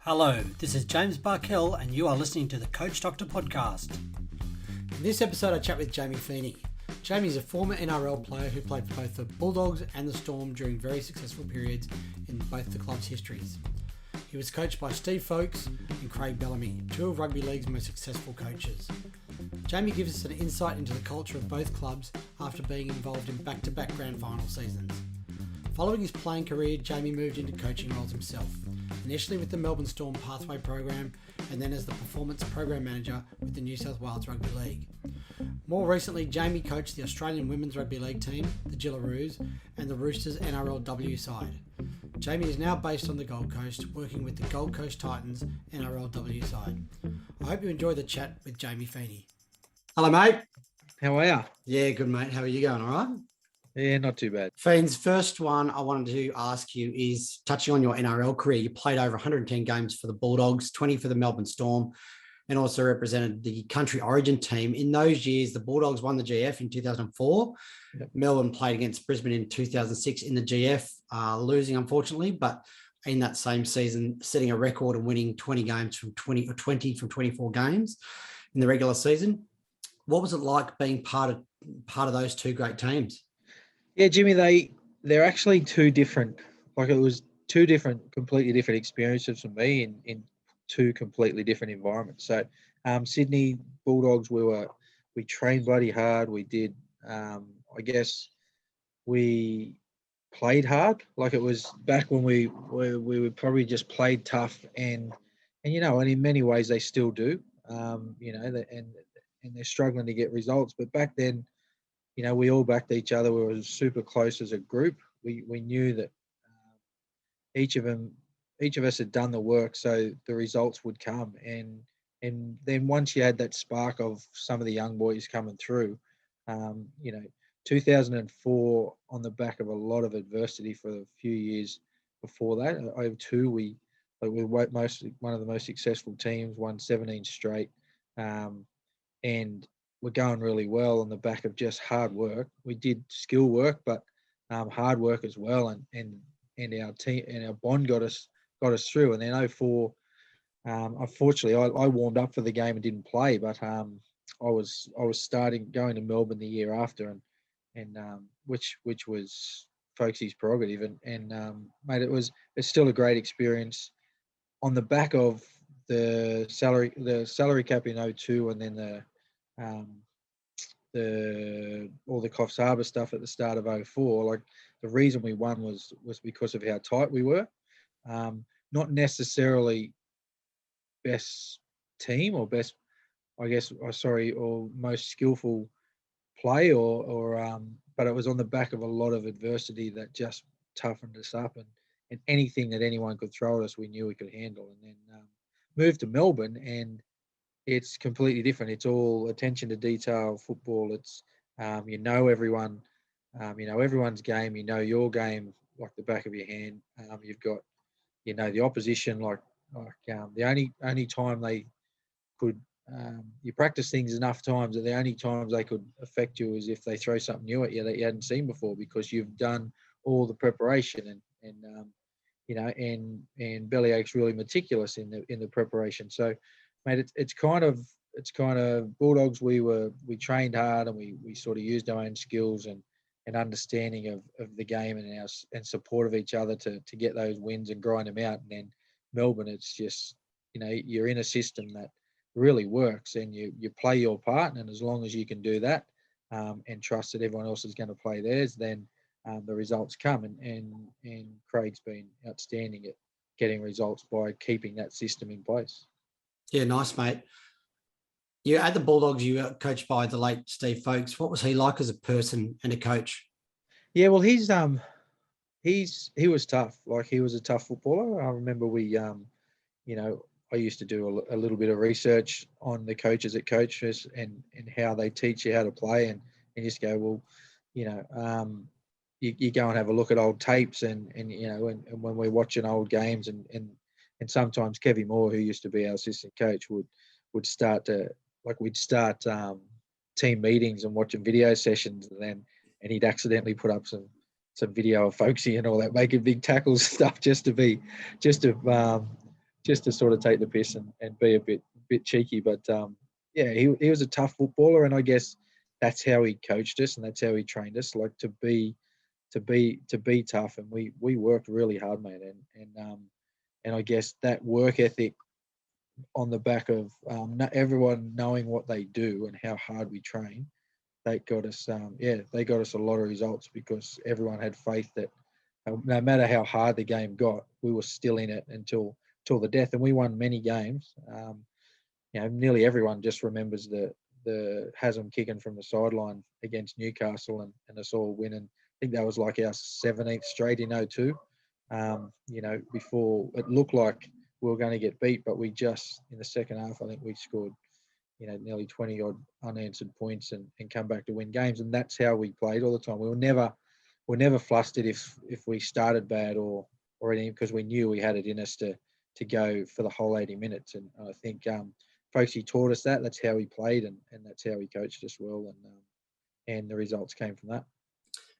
Hello, this is James Barkell and you are listening to the Coach Doctor Podcast. In this episode I chat with Jamie Feeney. Jamie is a former NRL player who played for both the Bulldogs and the Storm during very successful periods in both the club's histories. He was coached by Steve Folkes and Craig Bellamy, two of Rugby League's most successful coaches. Jamie gives us an insight into the culture of both clubs after being involved in back-to-back grand final seasons. Following his playing career, Jamie moved into coaching roles himself, initially with the Melbourne Storm Pathway Program and then as the Performance Program Manager with the New South Wales Rugby League. More recently, Jamie coached the Australian Women's Rugby League team, the Jillaroos, and the Roosters NRLW side. Jamie is now based on the Gold Coast, working with the Gold Coast Titans NRLW side. I hope you enjoy the chat with Jamie Feeney. Hello, mate. How are you? Yeah, good, mate. How are you going? All right? Yeah, not too bad. Fiends, first one I wanted to ask you is touching on your NRL career. You played over 110 games for the Bulldogs, 20 for the Melbourne Storm, and also represented the country origin team. In those years, the Bulldogs won the GF in 2004. Yep. Melbourne played against Brisbane in 2006 in the GF, losing unfortunately, but in that same season, setting a record and winning 20 games from 20 from 24 games in the regular season. What was it like being part of those two great teams? Yeah, Jimmy, they're actually two different. Like it was two completely different experiences for me in two completely different environments. So, Sydney Bulldogs, we trained bloody hard. We did, I guess, we played hard. Like it was back when we would probably just played tough and and in many ways they still do. And they're struggling to get results. But back then, we all backed each other. We were super close as a group. We knew that each of us had done the work, so the results would come. And then once you had that spark of some of the young boys coming through, 2004 on the back of a lot of adversity for a few years before that. 2002, we were one of the most successful teams, won 17 straight, and we're going really well on the back of just hard work. We did skill work, but hard work as well. And our team and our bond got us through. And then 2004, unfortunately, I warmed up for the game and didn't play, but I was going to Melbourne the year after, and which was Folkes' prerogative. Mate, it's still a great experience on the back of the salary cap in 2002, and then all the Coffs Harbour stuff at the start of 2004. Like the reason we won was because of how tight we were. Not necessarily best team or best, or most skillful play but it was on the back of a lot of adversity that just toughened us up, and anything that anyone could throw at us, we knew we could handle. And then moved to Melbourne, and it's completely different. It's all attention to detail football. It's, everyone, everyone's game, your game like the back of your hand. You've got, the opposition, the only time they could, you practice things enough times that the only times they could affect you is if they throw something new at you that you hadn't seen before, because you've done all the preparation and Bellyache's really meticulous in the preparation. So, mate, it's kind of Bulldogs. We trained hard, and we sort of used our own skills and understanding of the game and support of each other to get those wins and grind them out. And then Melbourne, it's just you're in a system that really works, and you play your part, and as long as you can do that and trust that everyone else is going to play theirs, then the results come. And Craig's been outstanding at getting results by keeping that system in place. Yeah, nice, mate. You at the Bulldogs, you were coached by the late Steve Folkes. What was he like as a person and a coach? Yeah, well, he was tough. Like, he was a tough footballer. I remember I used to do a little bit of research on the coaches at coaches and how they teach you how to play, and just go, well, you go and have a look at old tapes and when we're watching old games and sometimes Kevin Moore, who used to be our assistant coach, would start to, we'd start team meetings and watching video sessions, and he'd accidentally put up some video of Folkesy and all that, making big tackles and stuff just to just to sort of take the piss and be a bit cheeky. But yeah, he was a tough footballer, and I guess that's how he coached us and that's how he trained us, like to be tough. And we worked really hard, mate. And I guess that work ethic on the back of everyone knowing what they do and how hard we train, they got us they got us a lot of results because everyone had faith that no matter how hard the game got, we were still in it until the death. And we won many games. Nearly everyone just remembers the Haslam kicking from the sideline against Newcastle and us all winning. I think that was like our 17th straight in 2002. Before it looked like we were going to get beat, but we just, in the second half, I think we scored, nearly 20 odd unanswered points and come back to win games. And that's how we played all the time. We were never flustered if we started bad or anything, because we knew we had it in us to go for the whole 80 minutes. And I think Folksy taught us that. That's how he played, and that's how he coached us well. And the results came from that.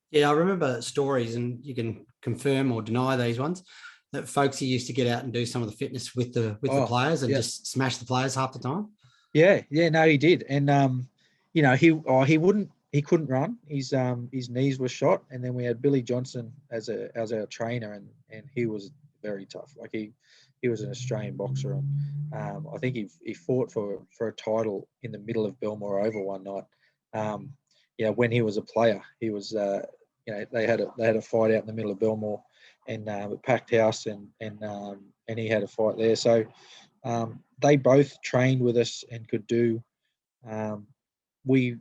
Yeah, I remember stories, and you can confirm or deny these ones, that Folksy used to get out and do some of the fitness with the players and just smash the players half the time. Yeah, no, he did. And he couldn't run. His knees were shot, and then we had Billy Johnson as our trainer, and he was very tough. Like he was an Australian boxer, and I think he fought for a title in the middle of Belmore Oval one night. When he was a player, he was they had a fight out in the middle of Belmore, and a packed house, and he had a fight there. So they both trained with us and could do. We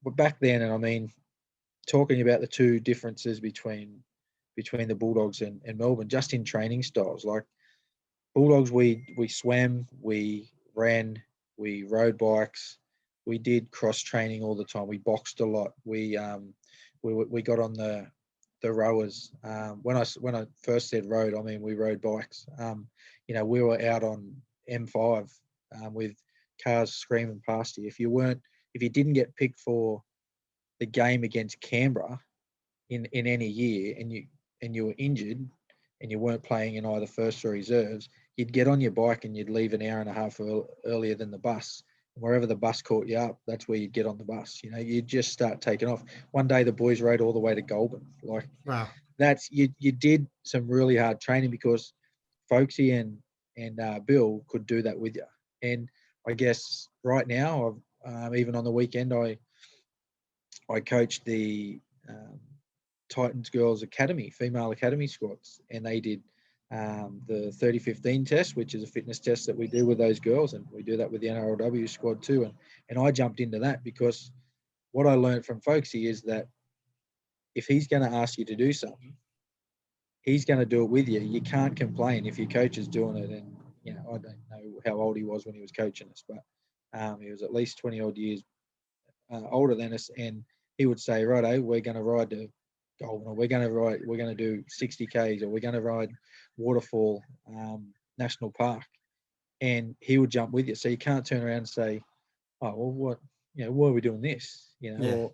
were back then, and I mean, talking about the two differences between the Bulldogs and Melbourne, just in training styles. Like Bulldogs, we swam, we ran, we rode bikes, we did cross training all the time. We boxed a lot. We got on the rowers. When I first said rode, I mean we rode bikes. We were out on M5 with cars screaming past you. If you didn't get picked for the game against Canberra in any year, and you were injured and you weren't playing in either first or reserves, you'd get on your bike and you'd leave an hour and a half earlier than the bus. Wherever the bus caught you up, that's where you'd get on the bus. You'd just start taking off. One day the boys rode all the way to Goulburn. Like, wow. That's you did some really hard training because Folksy and Bill could do that with you. And I guess right now, even on the weekend, I coached the Titans Girls Academy, female academy squads, and they did the 30-15 test, which is a fitness test that we do with those girls, and we do that with the NRLW squad too. And I jumped into that because what I learned from Folksy is that if he's going to ask you to do something, he's going to do it with you. You can't complain if your coach is doing it. And, I don't know how old he was when he was coaching us, but he was at least 20 odd years older than us. And he would say, righto, we're going to ride to Goulburn, or we're going to do 60 Ks, or we're going to ride Waterfall National Park. And he would jump with you. So you can't turn around and say, oh, well, why are we doing this? Or,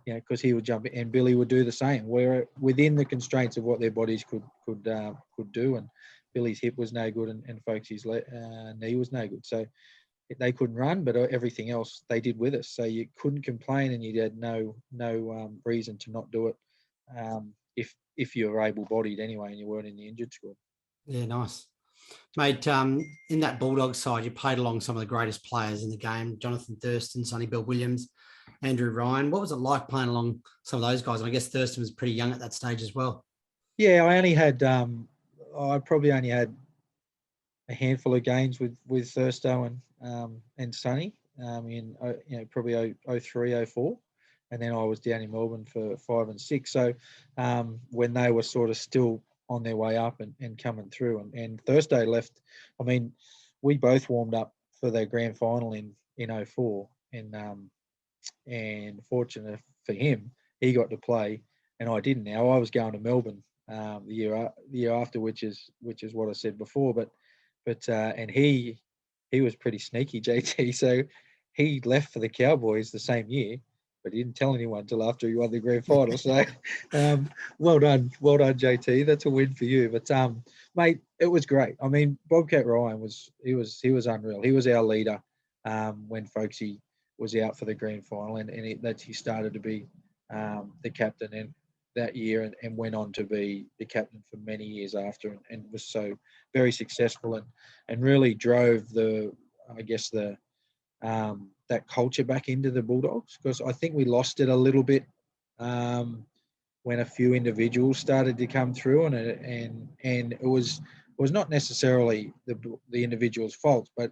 because he would jump in, and Billy would do the same. We're within the constraints of what their bodies could do. And Billy's hip was no good, and Folksy's knee was no good. So they couldn't run, but everything else they did with us. So you couldn't complain, and you had no reason to not do it if you were able-bodied anyway, and you weren't in the injured squad. Yeah, nice. Mate, in that Bulldogs side, you played along some of the greatest players in the game, Jonathan Thurston, Sonny Bill Williams, Andrew Ryan. What was it like playing along some of those guys? And I guess Thurston was pretty young at that stage as well. Yeah, I probably only had a handful of games with Thursto and Sonny in probably 03, 04. And then I was down in Melbourne for 5 and 6. So when they were sort of still on their way up and coming through, and Thursday left, I mean, we both warmed up for the grand final in 04, and fortunate for him, he got to play and I didn't. Now I was going to Melbourne the year after, which is what I said before, but and he was pretty sneaky, JT. So he left for the Cowboys the same year, but he didn't tell anyone until after he won the grand final. So, well done, JT. That's a win for you. But mate, it was great. I mean, Bobcat Ryan was unreal. He was our leader when Folksy was out for the grand final, and he started to be the captain and that year, and went on to be the captain for many years after, and was so very successful, and really drove that culture back into the Bulldogs, because I think we lost it a little bit when a few individuals started to come through, and it was not necessarily the individual's fault, but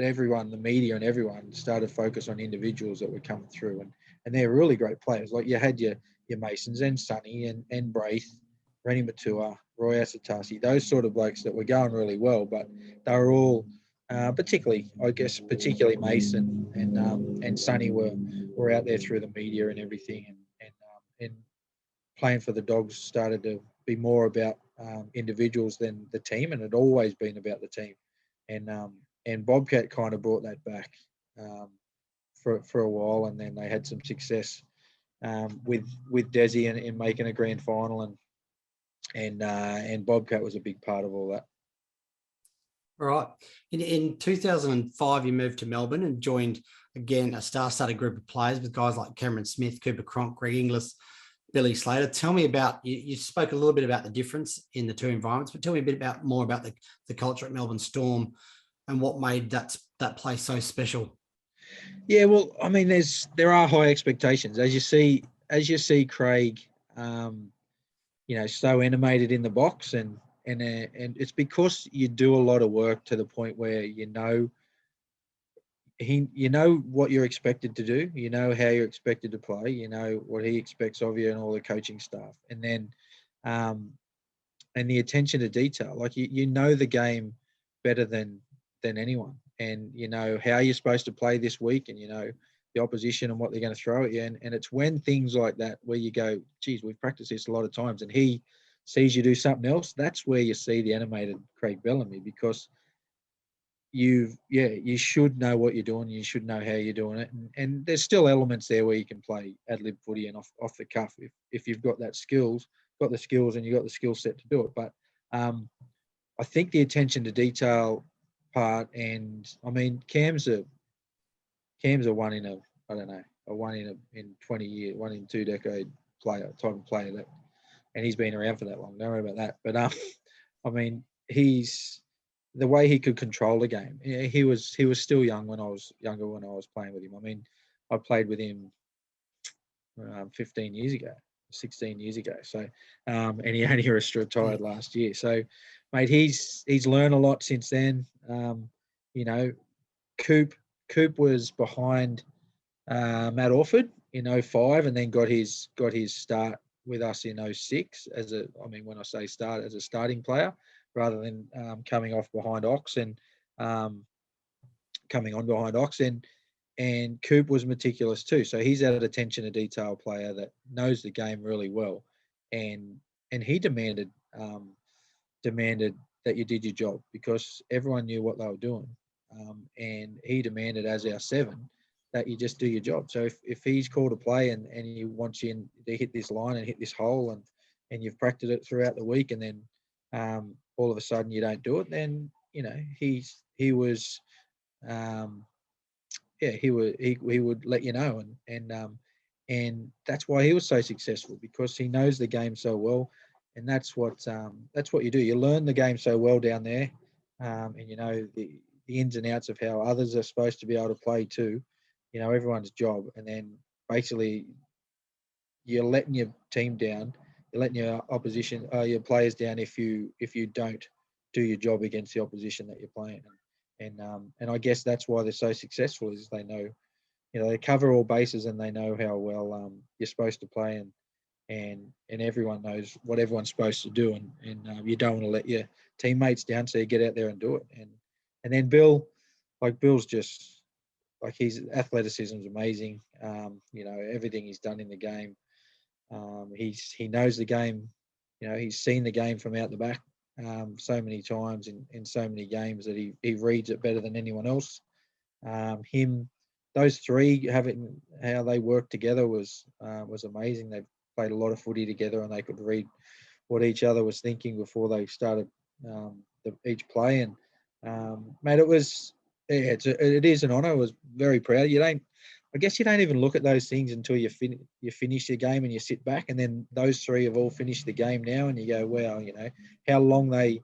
everyone, the media and everyone, started to focus on individuals that were coming through, and they're really great players. Like you had your Masons and Sonny and Braith, Rennie Matua, Roy Asatasi, those sort of blokes that were going really well, but they were all, particularly Mason and Sonny were out there through the media and everything, and playing for the Dogs started to be more about individuals than the team, and it had always been about the team, and Bobcat kind of brought that back for a while, and then they had some success with Desi in making a grand final, and Bobcat was a big part of all that. All right. In 2005, you moved to Melbourne and joined, again, a star-studded group of players with guys like Cameron Smith, Cooper Cronk, Greg Inglis, Billy Slater. Tell me about, you spoke a little bit about the difference in the two environments, but tell me a bit more about the culture at Melbourne Storm and what made that place so special. Yeah, well, I mean, there are high expectations, as you see Craig, so animated in the box, and it's because you do a lot of work to the point where you know what you're expected to do, you know how you're expected to play, you know what he expects of you and all the coaching staff, and then and the attention to detail, like you know the game better than anyone, and you know how you're supposed to play this week, and you know the opposition and what they're going to throw at you, and it's when things like that where you go, geez, we've practiced this a lot of times, and he sees you do something else, that's where you see the animated Craig Bellamy, because you should know what you're doing, you should know how you're doing it, and there's still elements there where you can play ad-lib footy and off the cuff if you've got the skills and you've got the skill set to do it. But I think the attention to detail part, and I mean Cam's a one in a, I don't know, a one in 20 years, 1 in 2 decade player, type of player, that, and he's been around for that long. Don't worry about that. But I mean, he's the way he could control the game. He was still young when I was younger, when I was playing with him. I mean, I played with him 15 years ago, 16 years ago. So, and he only retired last year. So, mate, he's learned a lot since then. Coop was behind Matt Orford in 05, and then got his start with us in 06 when I say start, as a starting player, rather than coming off behind Ox and coming on behind Ox. And Coop was meticulous too. So he's that attention to detail player that knows the game really well, and he demanded that you did your job, because everyone knew what they were doing, and he demanded, as our 7, that you just do your job. So if he's called a play and he wants you to hit this line and hit this hole, and you've practiced it throughout the week, and then all of a sudden you don't do it, then he would let you know, and that's why he was so successful, because he knows the game so well, and that's what you do. You learn the game so well down there, and you know the ins and outs of how others are supposed to be able to play too. You know everyone's job, and then basically you're letting your team down, you're letting your opposition, your players down if you don't do your job against the opposition that you're playing. And I guess that's why they're so successful, is they know, they cover all bases, and they know how well you're supposed to play, and everyone knows what everyone's supposed to do, and you don't want to let your teammates down, so you get out there and do it. And then Bill's just, like, his athleticism is amazing. Everything he's done in the game. He knows the game. He's seen the game from out the back so many times in so many games that he reads it better than anyone else. The those three having how they worked together was amazing. They played a lot of footy together, and they could read what each other was thinking before they started each play. And mate, it was it is an honour. I was very proud. I guess you don't even look at those things until you finish your game and you sit back, and then those three have all finished the game now, and you go, wow, how long they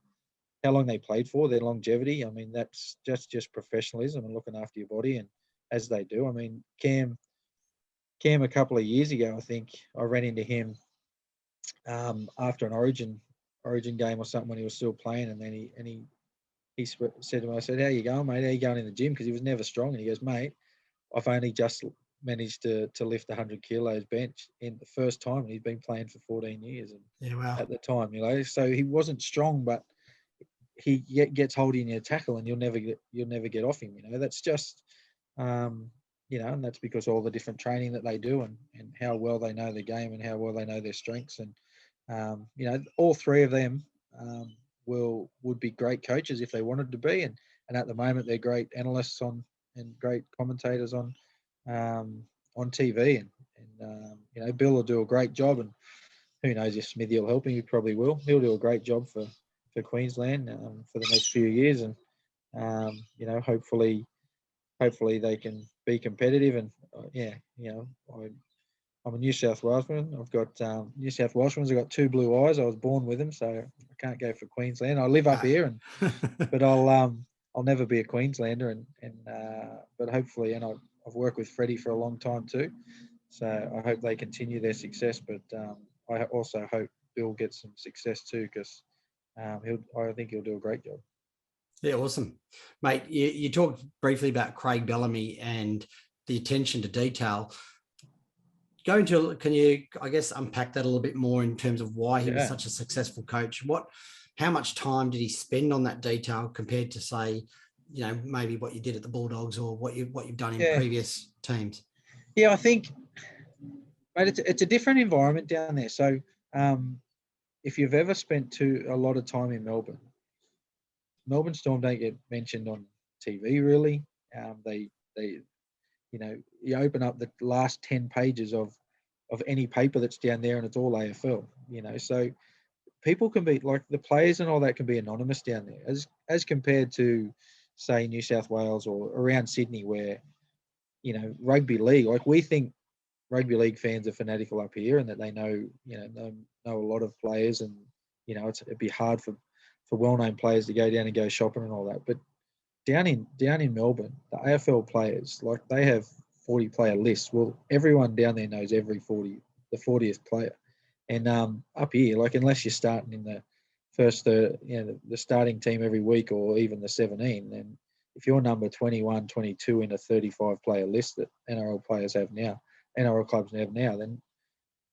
played for, their longevity. I mean, that's just professionalism and looking after your body, and as they do. I mean, Cam a couple of years ago, I think I ran into him after an Origin game or something when he was still playing, and then he said to me, I said, "How you going, mate? How you going in the gym?" Because he was never strong, and he goes, "Mate, I've only just managed to lift 100 kilos bench in the first time, and he's been playing for 14 years." And wow. at the time, so he wasn't strong, but he gets hold in your tackle, and you'll never get off him. That's just, and that's because all the different training that they do, and how well they know the game, and how well they know their strengths, and all three of them would be great coaches if they wanted to be, and at the moment they're great analysts and great commentators on TV, and Bill will do a great job, and who knows if Smithy will help him. He probably will. He'll do a great job for Queensland for the next few years, and hopefully they can be competitive. And I'm a New South Welshman. I've got New South Welshmans. I've got two blue eyes. I was born with them, so I can't go for Queensland. I live up here, but I'll never be a Queenslander. But hopefully, and I've worked with Freddie for a long time too, so I hope they continue their success. But I also hope Bill gets some success too, because I think he'll do a great job. Yeah, awesome, mate. You talked briefly about Craig Bellamy and the attention to detail. Can you, I guess, unpack that a little bit more in terms of why he was such a successful coach? How much time did he spend on that detail compared to, say, maybe what you did at the Bulldogs or what you've done in previous teams? Yeah, I think, mate, it's a different environment down there. So if you've ever spent a lot of time in Melbourne Storm don't get mentioned on TV really. You open up the last 10 pages of any paper that's down there, and it's all AFL. So people can be like, the players and all that can be anonymous down there, as compared to, say, New South Wales or around Sydney, where rugby league, like, we think rugby league fans are fanatical up here, and that they know a lot of players, and it'd be hard for well-known players to go down and go shopping and all that. But down in Melbourne, the AFL players, like, they have 40 player lists. Well, everyone down there knows the 40th player. And up here, like, unless you're starting in the first, the starting team every week, or even the 17, then if you're number 21, 22 in a 35 player list that NRL players have now, NRL clubs have now, then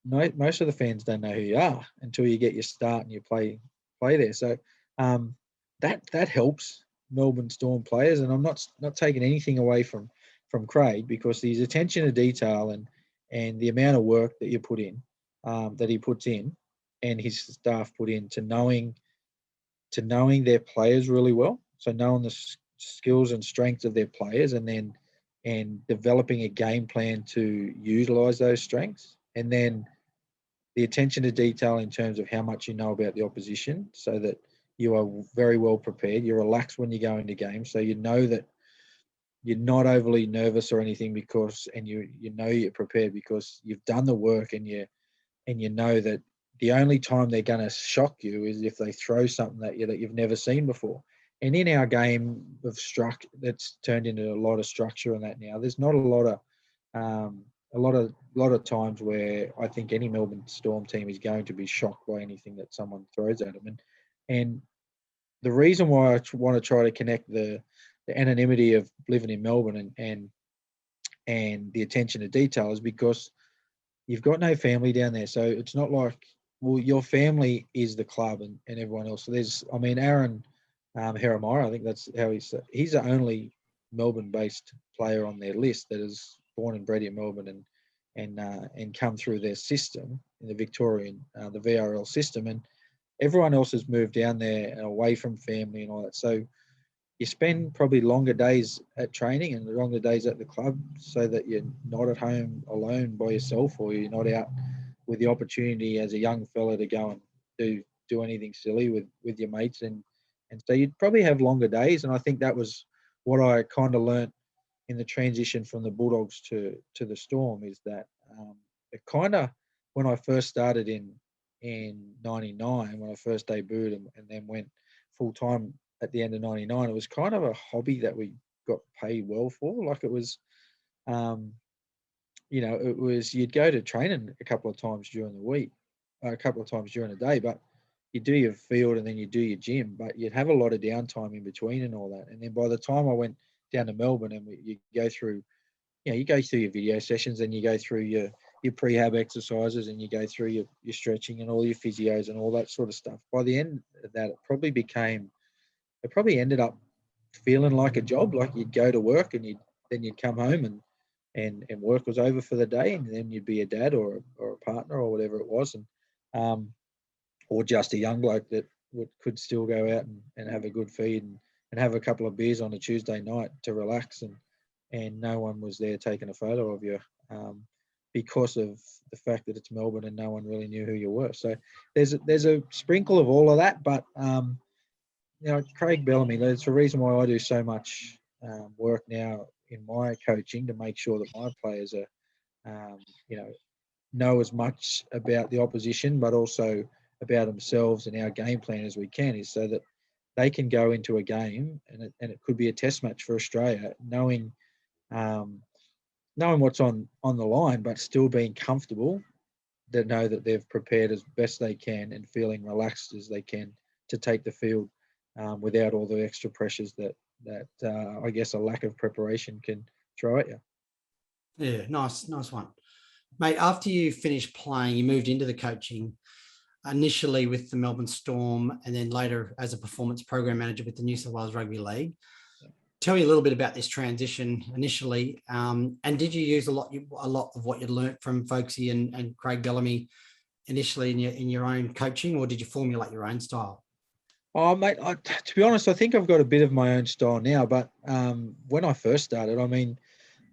most of the fans don't know who you are until you get your start and you play there. So that helps Melbourne Storm players, and I'm not taking anything away from Craig, because his attention to detail and the amount of work that you put in, that he puts in, and his staff put in to knowing their players really well. So knowing the skills and strengths of their players, and developing a game plan to utilise those strengths, and then the attention to detail in terms of how much you know about the opposition, so that you are very well prepared. You're relaxed when you go into games, so you know that you're not overly nervous or anything, and you're prepared because you've done the work, and you know that the only time they're going to shock you is if they throw something at you that you've never seen before. And in our game of that's turned into a lot of structure and that now, there's not a lot of times where I think any Melbourne Storm team is going to be shocked by anything that someone throws at them. And the reason why I want to try to connect the anonymity of living in Melbourne and the attention to detail is because you've got no family down there. So it's not like, well, your family is the club and everyone else. So Aaron Heremira, I think that's how he's the only Melbourne-based player on their list that is born and bred in Melbourne and come through their system in the Victorian, the VRL system. And everyone else has moved down there and away from family and all that. So you spend probably longer days at training and longer days at the club so that you're not at home alone by yourself, or you're not out with the opportunity as a young fella to go and do anything silly with your mates. And so you'd probably have longer days. And I think that was what I kind of learnt in the transition from the Bulldogs to the Storm, is that it kind of, when I first started in 99, when I first debuted and then went full-time at the end of 99, it was kind of a hobby that we got paid well for. Like it was, it was, you'd go to training a couple of times during the week, a couple of times during the day, but you do your field and then you do your gym, but you'd have a lot of downtime in between and all that. And then by the time I went down to Melbourne and you go through, you go through your video sessions and you go through your prehab exercises and you go through your stretching and all your physios and all that sort of stuff. By the end of that, it probably ended up feeling like a job. Like you'd go to work and then you'd come home and work was over for the day, and then you'd be a dad or a partner or whatever it was, and or just a young bloke that could still go out and have a good feed and have a couple of beers on a Tuesday night to relax, and no one was there taking a photo of you because of the fact that it's Melbourne and no one really knew who you were. So there's a sprinkle of all of that, but Craig Bellamy, that's the reason why I do so much work now in my coaching, to make sure that my players are, know as much about the opposition, but also about themselves and our game plan as we can, is so that they can go into a game and it could be a test match for Australia, knowing what's on the line, but still being comfortable, that know that they've prepared as best they can and feeling relaxed as they can to take the field without all the extra pressures that I guess a lack of preparation can throw at you. Yeah, nice one. Mate, after you finished playing, you moved into the coaching, initially with the Melbourne Storm and then later as a performance program manager with the New South Wales Rugby League. Tell me a little bit about this transition initially, and did you use a lot of what you learnt from Folksy and Craig Bellamy initially in your own coaching, or did you formulate your own style? Oh, mate, to be honest, I think I've got a bit of my own style now, but when I first started,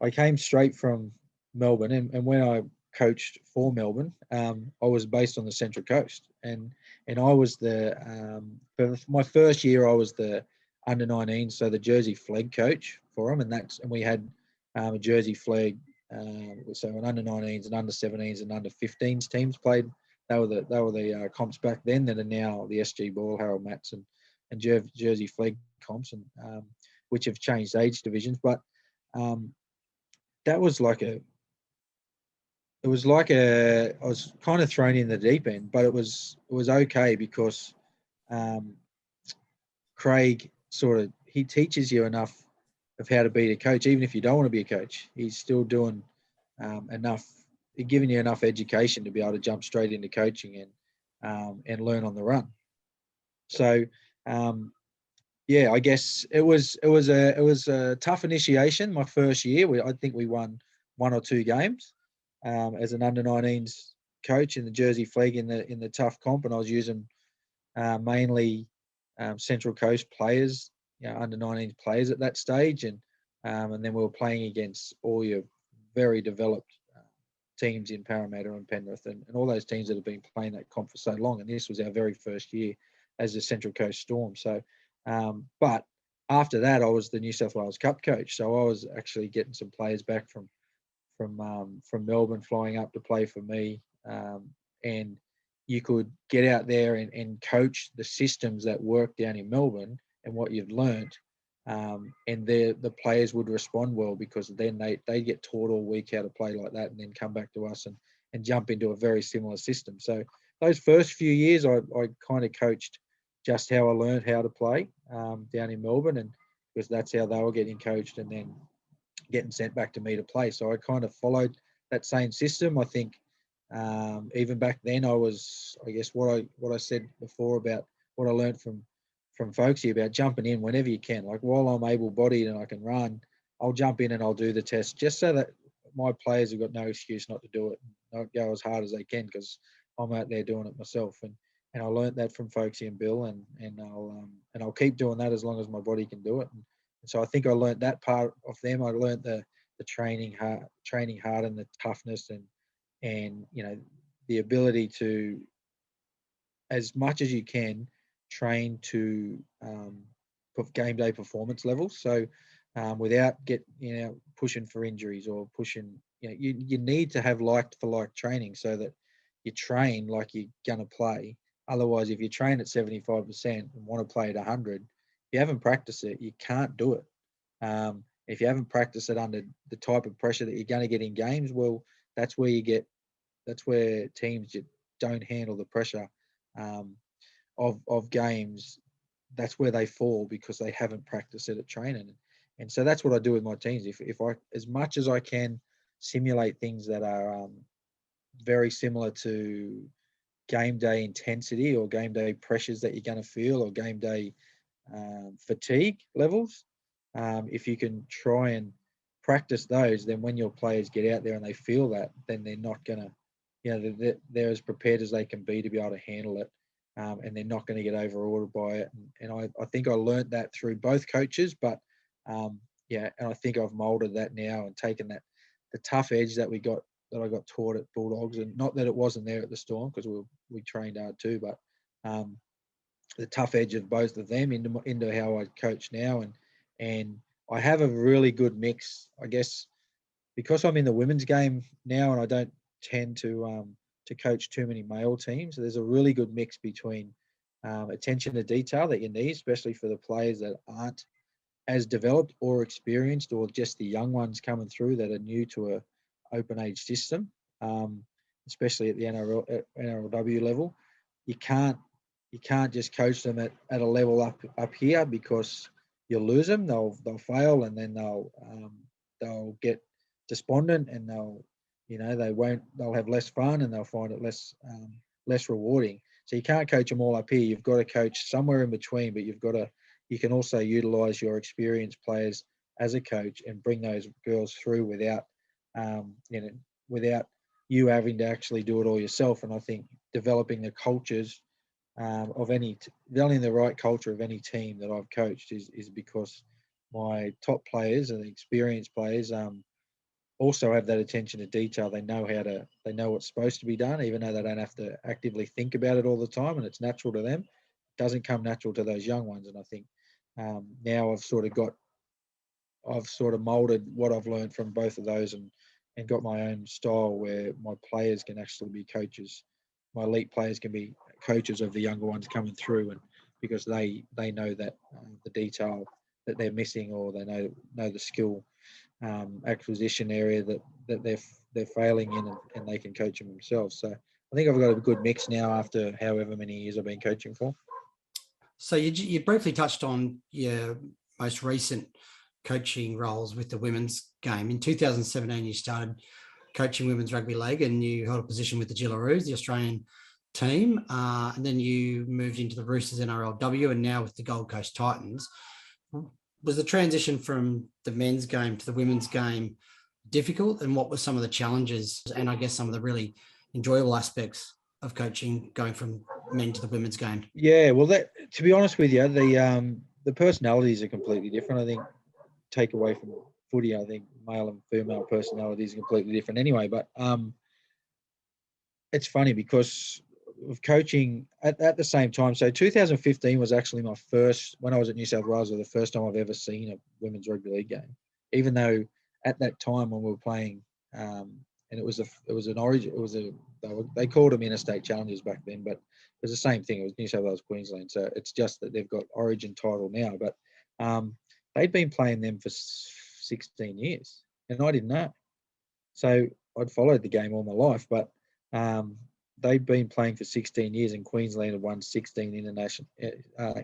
I came straight from Melbourne, and when I coached for Melbourne, I was based on the Central Coast, and I was for my first year, I was the under-19, so the Jersey flag coach for them, and we had a Jersey flag, so an under-19s and under-17s and under-15s teams played. They were the comps back then that are now the SG Ball, Harold Matts and Jersey flag comps, and which have changed age divisions, but that was I was kind of thrown in the deep end, but it was okay because Craig he teaches you enough of how to be a coach, even if you don't want to be a coach. He's still doing enough, giving you enough education to be able to jump straight into coaching and learn on the run. So I guess it was a tough initiation. My first year, I think we won 1 or 2 games as an under-19s coach in the Jersey flag in the tough comp, and I was using mainly Central Coast players, under-19s players at that stage, and then we were playing against all your very developed teams in Parramatta and Penrith and all those teams that have been playing that comp for so long. And this was our very first year as the Central Coast Storm. So, but after that, I was the New South Wales Cup coach. So I was actually getting some players back from Melbourne flying up to play for me. And you could get out there and coach the systems that work down in Melbourne and what you've learnt. And the players would respond well, because then they get taught all week how to play like that, and then come back to us and jump into a very similar system. So those first few years, I kind of coached just how I learned how to play down in Melbourne, and because that's how they were getting coached and then getting sent back to me to play. So I kind of followed that same system. I think even back then, I guess what I said before about what I learned from Folksy about jumping in whenever you can. Like, while I'm able-bodied and I can run, I'll jump in and I'll do the test, just so that my players have got no excuse not to do it, not go as hard as they can, because I'm out there doing it myself. I learnt that from Folksy and Bill, and I'll keep doing that as long as my body can do it. And so I think I learnt that part of them. I learnt the training hard and the toughness and the ability to, as much as you can, train to game day performance levels. So without pushing for injuries or pushing, you need to have like for like training so that you train like you're going to play. Otherwise, if you train at 75% and want to play at 100, if you haven't practiced it, you can't do it. If you haven't practiced it under the type of pressure that you're going to get in games, well, that's where teams don't handle the pressure of games. That's where they fall because they haven't practiced it at training. And so that's what I do with my teams. If I, as much as I can, simulate things that are very similar to game day intensity or game day pressures that you're going to feel or game day fatigue levels, if you can try and practice those, then when your players get out there and they feel that, then they're not going to, they're as prepared as they can be to be able to handle it. And they're not going to get overawed by it. And I think I learned that through both coaches, but and I think I've molded that now and taken the tough edge that I got taught at Bulldogs, and not that it wasn't there at the Storm because we trained hard too, but the tough edge of both of them into how I coach now, and I have a really good mix, I guess, because I'm in the women's game now, and I don't tend to coach too many male teams. There's a really good mix between attention to detail that you need, especially for the players that aren't as developed or experienced, or just the young ones coming through that are new to a open age system, especially at the NRLW level. You can't just coach them at a level up here because you'll lose them. They'll fail, and then they'll get despondent, and they'll have less fun, and they'll find it less rewarding. So you can't coach them all up here. You've got to coach somewhere in between, but you can also utilize your experienced players as a coach and bring those girls through without you having to actually do it all yourself. And I think developing the cultures developing the right culture of any team that I've coached is because my top players and the experienced players also have that attention to detail. They know what's supposed to be done, even though they don't have to actively think about it all the time, and it's natural to them. It doesn't come natural to those young ones. And I think now I've sort of molded what I've learned from both of those and got my own style where my players can actually be coaches. My elite players can be coaches of the younger ones coming through, and because they know that the detail that they're missing, or they know the skill acquisition area that they're failing in, and they can coach them themselves. So I think I've got a good mix now after however many years I've been coaching for. So you briefly touched on your most recent coaching roles with the women's game. In 2017, you started coaching women's rugby league, and you held a position with the Jillaroos, the Australian team, and then you moved into the Roosters NRLW, and now with the Gold Coast Titans. Was the transition from the men's game to the women's game difficult, and what were some of the challenges and I guess some of the really enjoyable aspects of coaching going from men to the women's game? Yeah, well, to be honest with you, the personalities are completely different. I think take away from footy, I think male and female personalities are completely different anyway. But it's funny because of coaching at the same time. So 2015 was actually my first, when I was at New South Wales, was the first time I've ever seen a women's rugby league game. Even though at that time when we were playing, and it was an origin, they called them interstate challenges back then, but it was the same thing. It was New South Wales, Queensland. So it's just that they've got origin title now, but they'd been playing them for 16 years, and I didn't know. So I'd followed the game all my life, but they'd been playing for 16 years, and Queensland had won 16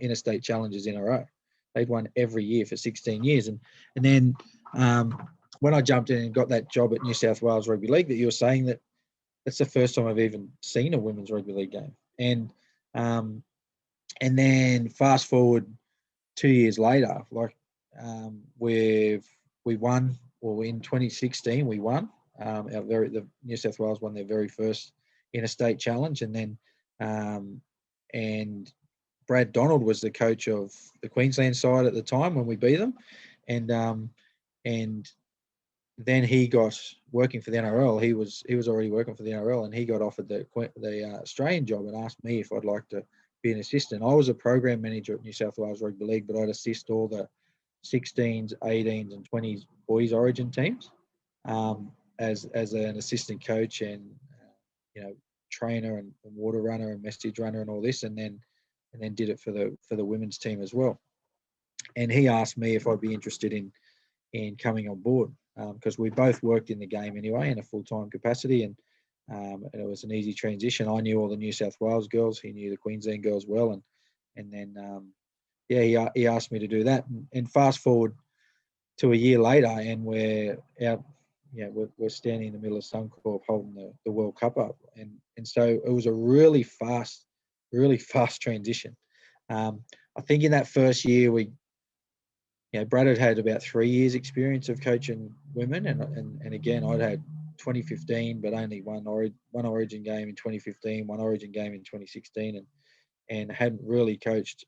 interstate challenges in a row. They'd won every year for 16 years. And then when I jumped in and got that job at New South Wales Rugby League that you were saying, that's the first time I've even seen a women's rugby league game. And then fast forward 2 years later, we won, or in 2016 we won. The New South Wales won their very first interstate challenge, and then and Brad Donald was the coach of the Queensland side at the time when we beat them, and then he got working for the NRL. He was already working for the NRL, and he got offered the Australian job and asked me if I'd like to be an assistant. I was a program manager at New South Wales Rugby League, but I'd assist all the 16s, 18s, and 20s boys Origin teams as an assistant coach and trainer and water runner and message runner and all this, and then did it for the women's team as well. And he asked me if I'd be interested in coming on board because we both worked in the game anyway in a full-time capacity, and it was an easy transition. I knew all the New South Wales girls, he knew the Queensland girls well, and then he asked me to do that. And fast forward to a year later, and we're out. We're standing in the middle of Suncorp holding the World Cup up, and so it was a really fast transition. I think in that first year Brad had about 3 years experience of coaching women, and again I'd had 2015, but only one Origin game in 2015, one Origin game in 2016, and hadn't really coached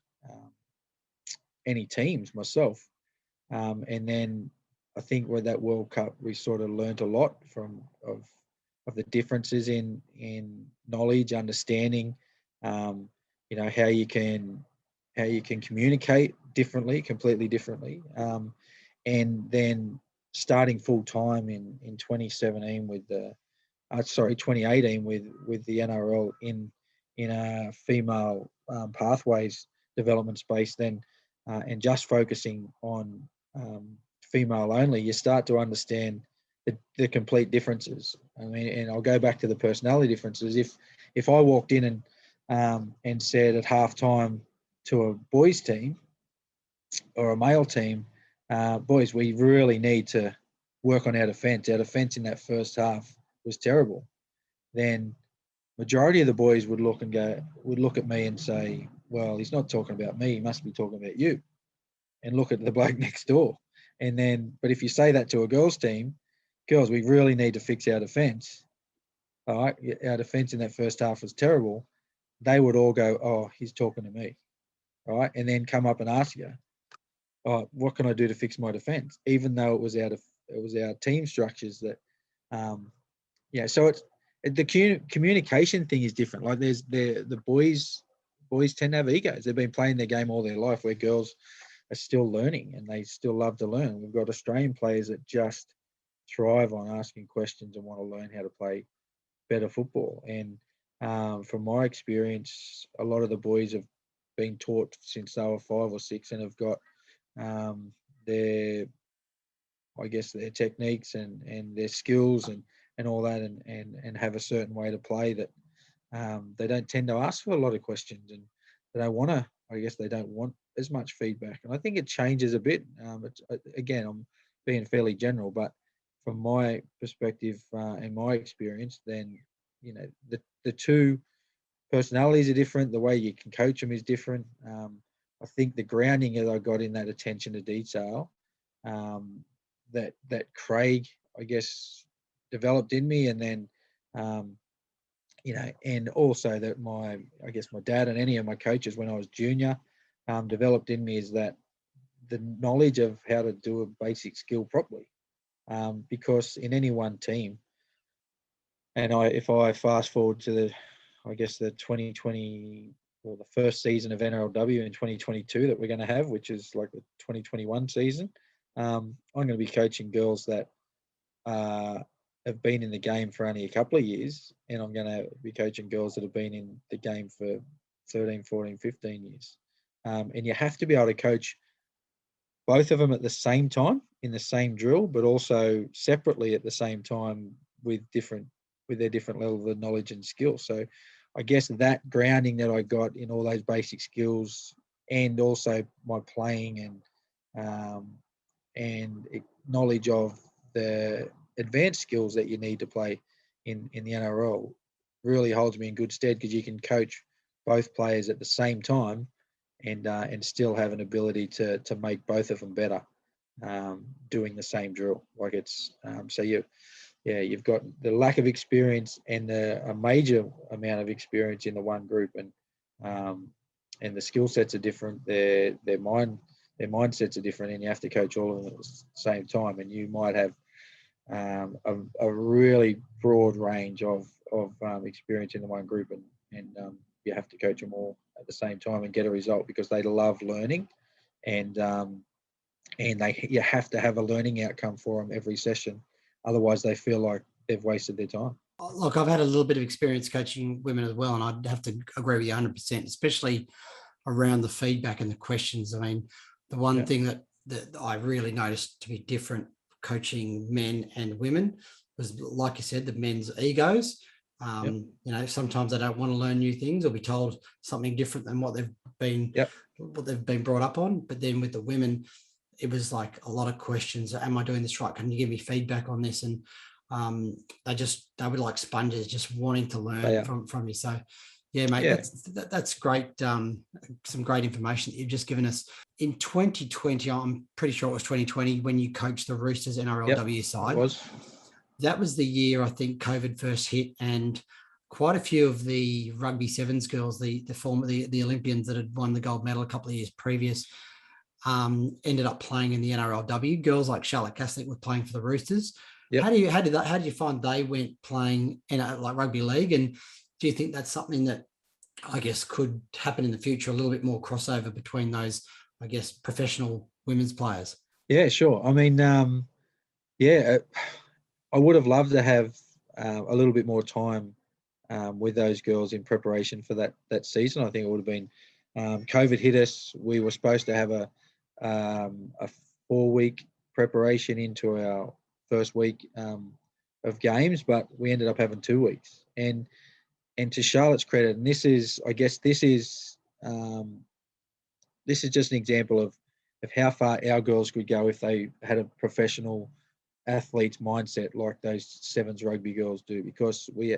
any teams myself. And then I think with that World Cup, we sort of learned a lot of the differences in knowledge, understanding, how you can communicate completely differently, and then starting full time in 2017 with 2018 with the NRL in a female pathways development space, then and just focusing on female only, you start to understand the complete differences. I mean, and I'll go back to the personality differences. If I walked in and said at halftime to a boys team or a male team, boys, we really need to work on our defence. Our defence in that first half was terrible. Then majority of the boys would look at me and say, well, he's not talking about me. He must be talking about you. And look at the bloke next door. And then, but if you say that to a girls team, girls, we really need to fix our defence. All right, our defence in that first half was terrible. They would all go, oh, he's talking to me. All right, and then come up and ask you, oh, what can I do to fix my defence? Even though it was our team structures that, So it's the communication thing is different. Like there's the boys tend to have egos. They've been playing their game all their life, where girls are still learning and they still love to learn. We've got Australian players that just thrive on asking questions and want to learn how to play better football. And from my experience, a lot of the boys have been taught since they were 5 or 6 and have got their techniques and their skills and all that and have a certain way to play that they don't tend to ask for a lot of questions, and they don't want to. They don't want as much feedback, and I think it changes a bit. Again, I'm being fairly general, but from my perspective and my experience, then the two personalities are different. The way you can coach them is different. I think the grounding that I got in that attention to detail, that Craig, developed in me, and then and also that my dad and any of my coaches when I was junior developed in me, is that the knowledge of how to do a basic skill properly. Because in any one team, and if I fast forward to the 2020 or the first season of NRLW in 2022 that we're going to have, which is like the 2021 season, I'm going to be coaching girls that have been in the game for only a couple of years, and I'm going to be coaching girls that have been in the game for 13, 14, 15 years. And you have to be able to coach both of them at the same time in the same drill, but also separately at the same time with their different levels of knowledge and skill. So I guess that grounding that I got in all those basic skills, and also my playing and knowledge of the advanced skills that you need to play in the NRL, really holds me in good stead, because you can coach both players at the same time and still have an ability to make both of them better doing the same drill. Like it's so you've got the lack of experience and a major amount of experience in the one group, and and the skill sets are different. Their mindsets are different, and you have to coach all of them at the same time. And you might have a really broad range of experience in the one group, and you have to coach them all at the same time and get a result, because they love learning, and you have to have a learning outcome for them every session. Otherwise, they feel like they've wasted their time. Look, I've had a little bit of experience coaching women as well, and I'd have to agree with you 100%, especially around the feedback and the questions. I mean, the one thing that I really noticed to be different coaching men and women was, like you said, the men's egos. You know, sometimes they don't want to learn new things or be told something different than what they've been brought up on. But then with the women, it was like a lot of questions. Am I doing this right? Can you give me feedback on this? And they were like sponges, just wanting to learn from me. So yeah, mate, that's great. Some great information that you've just given us. In 2020, I'm pretty sure it was 2020 when you coached the Roosters NRLW side. It was. That was the year I think COVID first hit, and quite a few of the rugby sevens girls, the Olympians that had won the gold medal a couple of years previous, ended up playing in the NRLW. Girls like Charlotte Caslick were playing for the Roosters. Yep. How did you find they went playing in like rugby league? And do you think that's something that I guess could happen in the future? A little bit more crossover between those, I guess, professional women's players. Yeah, sure. I mean, I would have loved to have a little bit more time with those girls in preparation for that season. I think it would have been. COVID hit us. We were supposed to have a 4-week preparation into our first week of games, but we ended up having 2 weeks. And to Charlotte's credit, and this is just an example of how far our girls could go if they had a professional athlete's mindset like those sevens rugby girls do. Because we,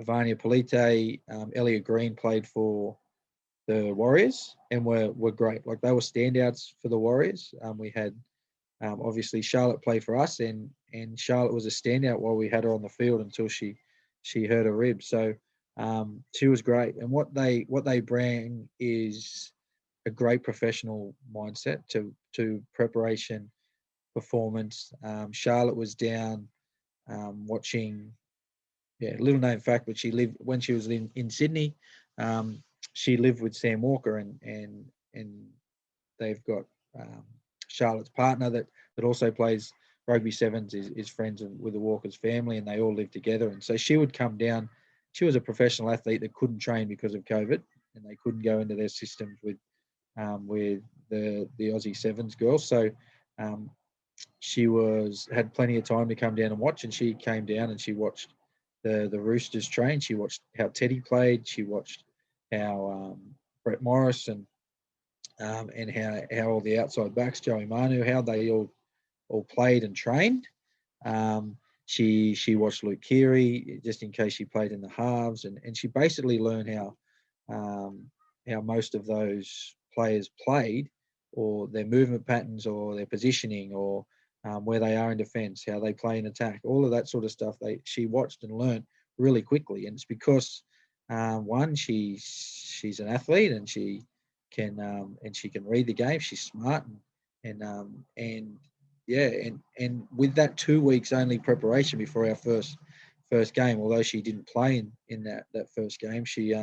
Ivania Polite, Elliot Green played for the Warriors and were great. Like, they were standouts for the Warriors. We had obviously Charlotte play for us, and Charlotte was a standout while we had her on the field until she hurt her rib. So she was great. And what they bring is a great professional mindset to preparation, performance. Charlotte was down watching. Yeah, little known fact, but when she was in Sydney. She lived with Sam Walker, and they've got Charlotte's partner that also plays rugby sevens is friends with the Walker's family, and they all live together. And so she would come down. She was a professional athlete that couldn't train because of COVID, and they couldn't go into their systems with the Aussie sevens girls. So she had plenty of time to come down and watch, and she came down and she watched the Roosters train. She watched how Teddy played. She watched how Brett Morris and how all the outside backs, Joey Manu, how they all played and trained. She watched Luke Keary just in case she played in the halves, and she basically learned how most of those players played, or their movement patterns, or their positioning, or where they are in defence, how they play in attack, all of that sort of stuff. She watched and learned really quickly, and it's because one, she's an athlete, and she can read the game. She's smart, and with that 2 weeks only preparation before our first game, although she didn't play in that first game, she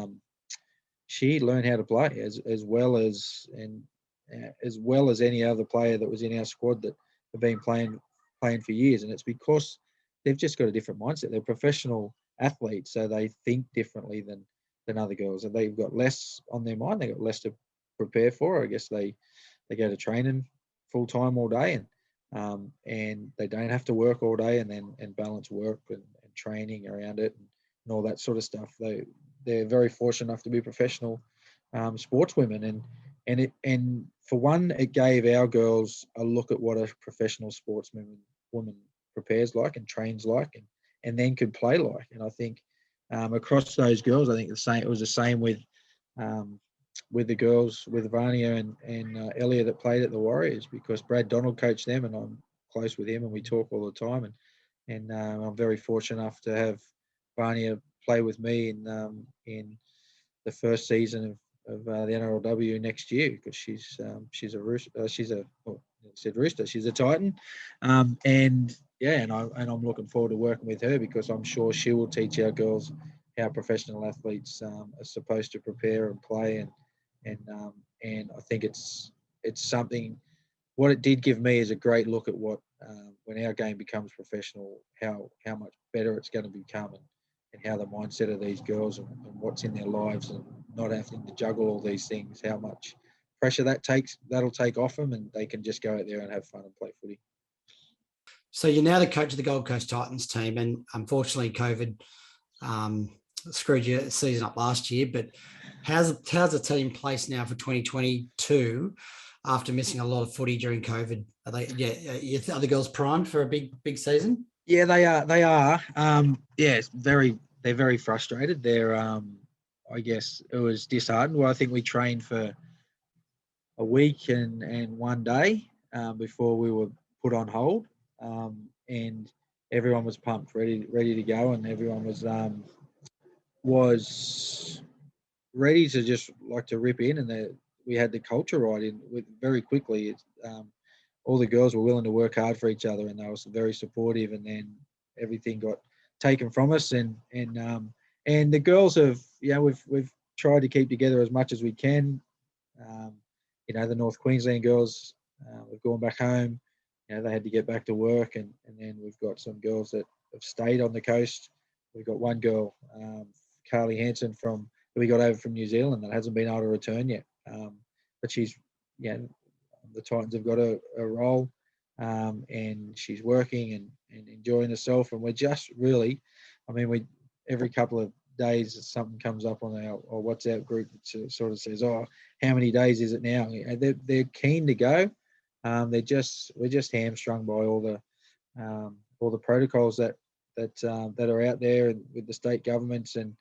learned how to play as well as any other player that was in our squad that have been playing for years. And it's because they've just got a different mindset. They're professional athletes, so they think differently than other girls, and they've got less on their mind. They've got less to prepare for. I guess they go to training full time all day, and they don't have to work all day and balance work and training around it and all that sort of stuff. They're very fortunate enough to be professional sportswomen, and for one, it gave our girls a look at what a professional woman prepares like and trains like and then could play like. And I think across those girls, I think it was the same with the girls, with Vania and Elliot that played at the Warriors, because Brad Donald coached them, and I'm close with him and we talk all the time. And I'm very fortunate enough to have Vania play with me in the first season of the NRLW next year, because she's a Rooster. Rooster. She's a Titan, and I'm looking forward to working with her, because I'm sure she will teach our girls how professional athletes are supposed to prepare and play, and I think it's something. What it did give me is a great look at what when our game becomes professional, how much better it's going to become, and how the mindset of these girls and what's in their lives, and not having to juggle all these things, how much pressure that'll take off them, and they can just go out there and have fun and play footy. So you're now the coach of the Gold Coast Titans team, and unfortunately COVID screwed your season up last year, but how's the team placed now for 2022 after missing a lot of footy during COVID? Are the girls primed for a big season? Yeah, they are. They're very frustrated. They're I guess it was disheartened. Well, I think we trained for a week and 1 day before we were put on hold, and everyone was pumped, ready to go, and everyone was ready to just like to rip in, and we had the culture right in with very quickly. All the girls were willing to work hard for each other, and they were very supportive, and then everything got taken from us, and the girls have, we've tried to keep together as much as we can. The North Queensland girls have gone back home. They had to get back to work, and then we've got some girls that have stayed on the coast. We've got one girl, Carly Hansen, who we got over from New Zealand, that hasn't been able to return yet. But she's, the Titans have got a role, and she's working and enjoying herself. And we're just really, every couple of days something comes up on our WhatsApp group that sort of says, "Oh, how many days is it now?" They're keen to go. We're just hamstrung by all the protocols that are out there with the state governments, and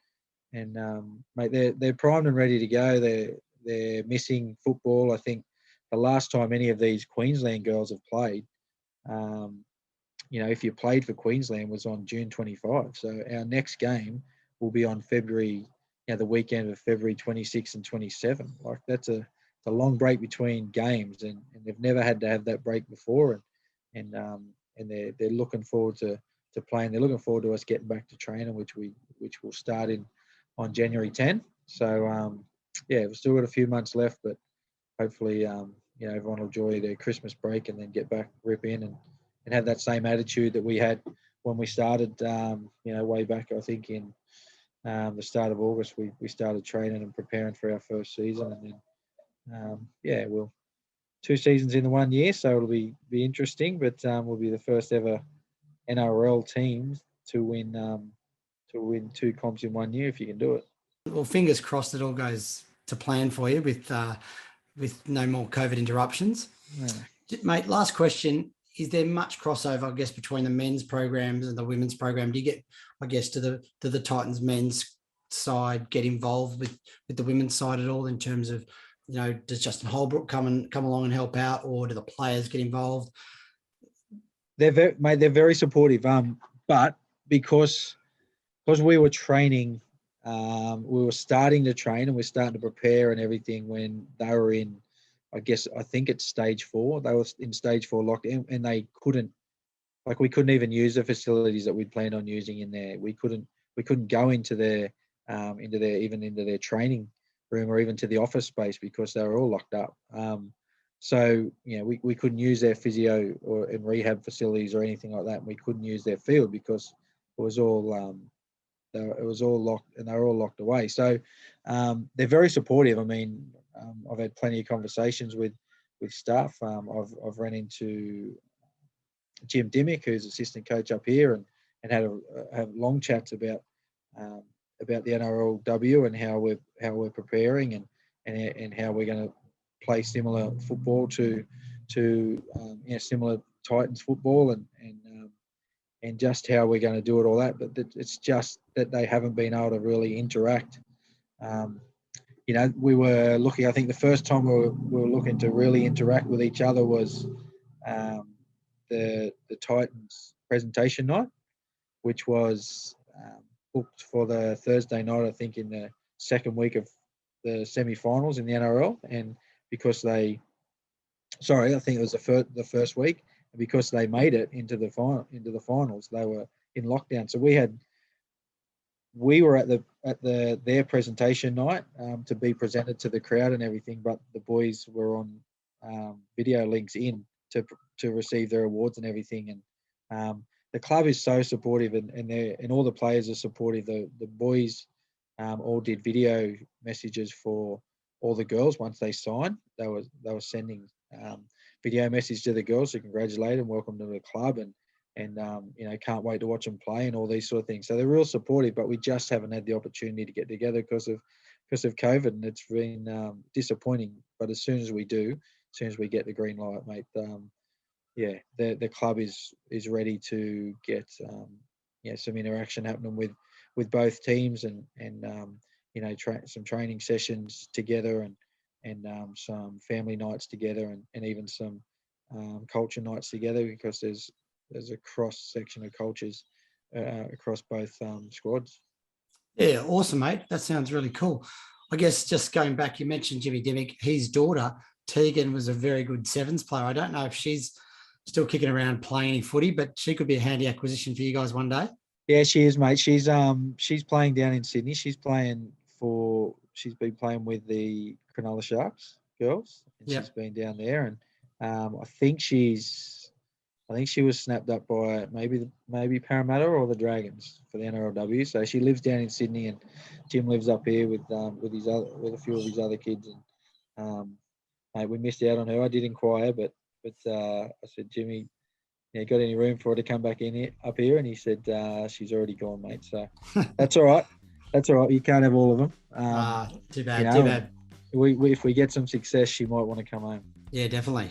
mate, they're primed and ready to go. They're missing football. I think the last time any of these Queensland girls have played, if you played for Queensland, was on June 25. So our next game will be on February, the weekend of February 26 and 27. Like, that's a long break between games, and they've never had to have that break before, and they're looking forward to playing. They're looking forward to us getting back to training, which will start on January 10. So we've still got a few months left, but hopefully everyone will enjoy their Christmas break and then get back, rip in, and have that same attitude that we had when we started, way back, I think in the start of August. We started training and preparing for our first season, and then we'll 2 seasons in the 1 year, so it'll be interesting, but we'll be the first ever NRL teams to win 2 comps in 1 year, if you can do it. Well, fingers crossed it all goes to plan for you with no more COVID interruptions. Yeah. Mate, last question. Is there much crossover, I guess, between the men's programs and the women's program? Do you get, I guess, to the Titans men's side get involved with the women's side at all, in terms of, does Justin Holbrook come along and help out, or do the players get involved? They're very supportive. But because we were training, we were starting to train and we're starting to prepare and everything when they were in, I think it's stage 4. They were in stage 4 lockdown, and they couldn't, we couldn't even use the facilities that we'd planned on using in there. We couldn't go into their training room or even to the office space because they were all locked up. So we couldn't use their physio and rehab facilities or anything like that. And we couldn't use their field because it was all locked, and they were all locked away. So they're very supportive. I've had plenty of conversations with staff. I've run into Jim Dimmick, who's assistant coach up here, and had have long chats about the NRLW and how we're preparing and how we're going to play similar football to similar Titans football and just how we're going to do it, all that. But it's just that they haven't been able to really interact. We were looking, I think the first time we were looking to really interact with each other was the Titans presentation night, which was booked for the Thursday night, I think, in second week of the semi-finals in the NRL, and because I think it was the first week, and because they made it into the finals, they were in lockdown. So we were at their presentation night to be presented to the crowd and everything, but the boys were on video links in to receive their awards and everything. And the club is so supportive, and all the players are supportive. The boys all did video messages for all the girls once they signed. They were sending video message to the girls to congratulate and welcome them to the club, and can't wait to watch them play and all these sort of things. So they're real supportive, but we just haven't had the opportunity to get together because of COVID, and it's been disappointing. But as soon as we do, as soon as we get the green light, mate, the club is ready to get some interaction happening with both teams, and some training sessions together, and some family nights together, and even some culture nights together, because there's a cross section of cultures across both squads. Yeah, awesome, mate. That sounds really cool. I guess just going back, you mentioned Jimmy Dimmick. His daughter Tegan was a very good sevens player. I don't know if she's still kicking around playing any footy, but she could be a handy acquisition for you guys one day. Yeah, she is, mate. She's playing down in Sydney. She's been playing with the Cronulla Sharks girls. And She's been down there, and I think she was snapped up by maybe Parramatta or the Dragons for the NRLW. So she lives down in Sydney, and Jim lives up here with a few of his other kids. And mate, we missed out on her. I did inquire, but I said, Jimmy, got any room for her to come back up here? And he said, she's already gone, mate. So that's all right. That's all right. You can't have all of them. Too bad. Too bad. If we get some success, she might want to come home. Yeah, definitely.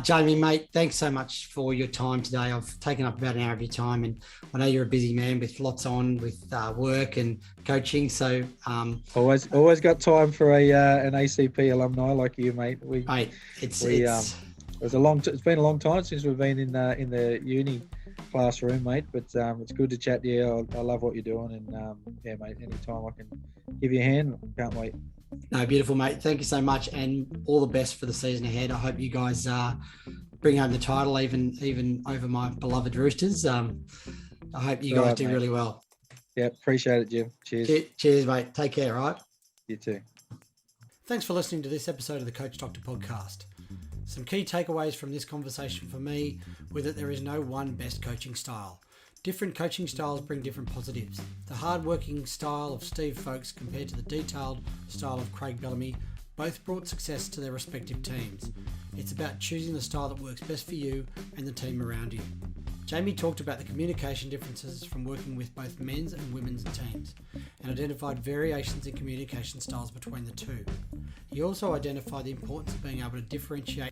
Jamie, mate, thanks so much for your time today. I've taken up about an hour of your time, and I know you're a busy man with lots on with work and coaching. So always got time for an ACP alumni like you, mate. It's been a long time since we've been in the uni classroom, mate. But it's good to chat to you. I love what you're doing, and mate, anytime I can give you a hand, can't wait. No, beautiful, mate. Thank you so much, and all the best for the season ahead. I hope you guys bring home the title, even over my beloved Roosters. I hope you guys do really well. Yeah, appreciate it, Jim. Cheers. Cheers, mate. Take care, all right? You too. Thanks for listening to this episode of the Coach Doctor podcast. Some key takeaways from this conversation for me were that there is no one best coaching style. Different coaching styles bring different positives. The hard-working style of Steve Folkes compared to the detailed style of Craig Bellamy both brought success to their respective teams. It's about choosing the style that works best for you and the team around you. Jamie talked about the communication differences from working with both men's and women's teams and identified variations in communication styles between the two. He also identified the importance of being able to differentiate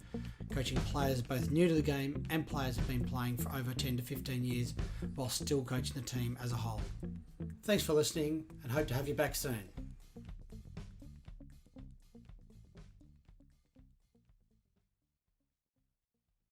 coaching players both new to the game and players who have been playing for over 10 to 15 years while still coaching the team as a whole. Thanks for listening, and hope to have you back soon.